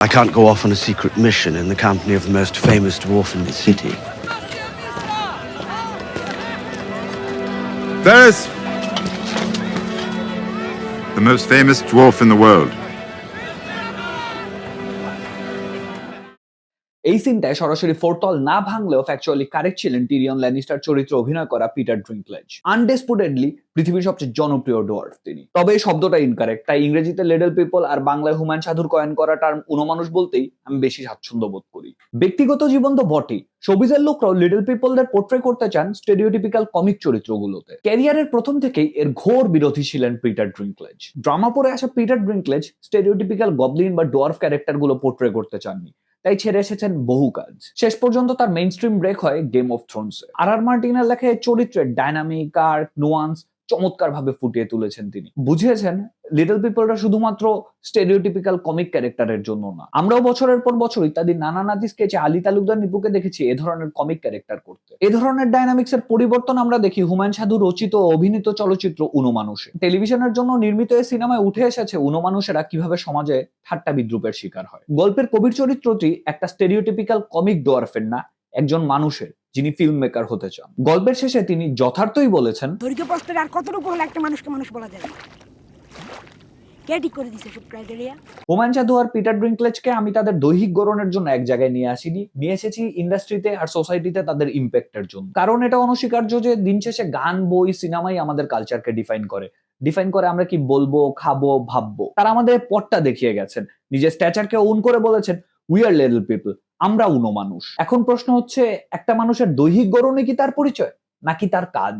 I can't go off on a secret mission in the company of the most famous dwarf in the city. Varys! The most famous dwarf in the world. এই সিনটায় সরাসরি ফোরতল না ভাঙলেও factually correct ছিলেন Tyrion Lannister চরিত্রে অভিনয় করা Peter ড্রিঙ্কলেজ। আনডিসপুটেডলি পৃথিবীর সবচেয়ে জনপ্রিয় ডোয়ার্ফ তিনি। তবে এই শব্দটা ইনকারেক্ট, তাই ইংরেজিতে লিটল পিপল আর বাংলায় হুমায়ুন সাধুর কয়েন করা টার্ম উনমানুষ বলতেই আমি বেশি স্বাচ্ছন্দ্য বোধ করি। ব্যক্তিগত জীবন তো বটেই, শোবিজের লোকরাও লিটল পিপলদের পোর্ট্রে করতে চান স্টেরিওটিপিক্যাল কমিক চরিত্রগুলোতে। ক্যারিয়ারের প্রথম থেকেই এর ঘোর বিরোধী ছিলেন পিটার ড্রিঙ্কলেজ। ড্রামা পড়ে আসা পিটার ড্রিঙ্কলেজ স্টেরিওটিপিক্যাল গবলিন বা ডোয়ার্ফ ক্যারেক্টারগুলো পোর্ট্রে করতে চাননি, তাই ছেড়ে এসেছেন বহু কাজ। শেষ পর্যন্ত তার মেইনস্ট্রিম ব্রেক হয় গেম অফ থ্রোনসে। আর মার্টিনের লেখা এই চরিত্রের ডায়নামিক আর্ক নোয়ান্স চমৎকার ভাবে ফুটিয়ে তুলেছেন তিনি। বুঝিয়েছেন লিটল পিপলরা শুধুমাত্র স্টেরিওটিপিক্যাল কমিক ক্যারেক্টারের জন্য না, আমরাও বছরের পর বছর ইত্যাদি নানা নাতি স্কেচে আলী তালুকদার নিপুকে দেখেছি এ ধরনের কমিক ক্যারেক্টার করতে। এ ধরনের ডায়নামিক্স এর পরিবর্তন আমরা দেখি হুমায়ুন সাধু রচিত ও অভিনীত চলচ্চিত্র উনমানুষে। টেলিভিশনের জন্য নির্মিত এই সিনেমায় উঠে এসেছে উনমানুষেরা কিভাবে সমাজে ঠাট্টা বিদ্রুপের শিকার হয়। গল্পের কবির চরিত্রটি একটা স্টেরিওটিপিক্যাল কমিক ডোয়ার্ফের না, একজন মানুষের যিনি ফিল্ম মেকার হতে চান। গল্পের শেষে তিনি যথার্থই বলেছেন, দৈর্ঘ্য প্রস্থের আর কতটুকু হলে একটা মানুষকে মানুষ বলা যায়? কে ঠিক করে দিছে সব ক্রাইটেরিয়া? হুমায়ুন সাধু আর পিটার ড্রিঙ্কলেজকে আমি তাদের দৈহিক গড়নের জন্য এক জায়গায় নিয়ে আসিনি, নিয়ে এসেছি ইন্ডাস্ট্রিতে আর সোসাইটিতে তাদের ইম্প্যাক্টের জন্য। কারণ এটা অনস্বীকার্য যে দিন শেষে গান, বই, সিনেমাই আমাদের কালচারকে ডিফাইন করে আমরা কি বলবো, খাবো, ভাববো। তারা আমাদের পথটা দেখিয়ে গেছেন, নিজের স্ট্যাচারকে ওন করে বলেছেন উই আর লিটল পিপল, আমরা উনো মানুষ। এখন প্রশ্ন হচ্ছে, একটা মানুষের দৈহিক গড়নে কি তার পরিচয় নাকি তার কাজ?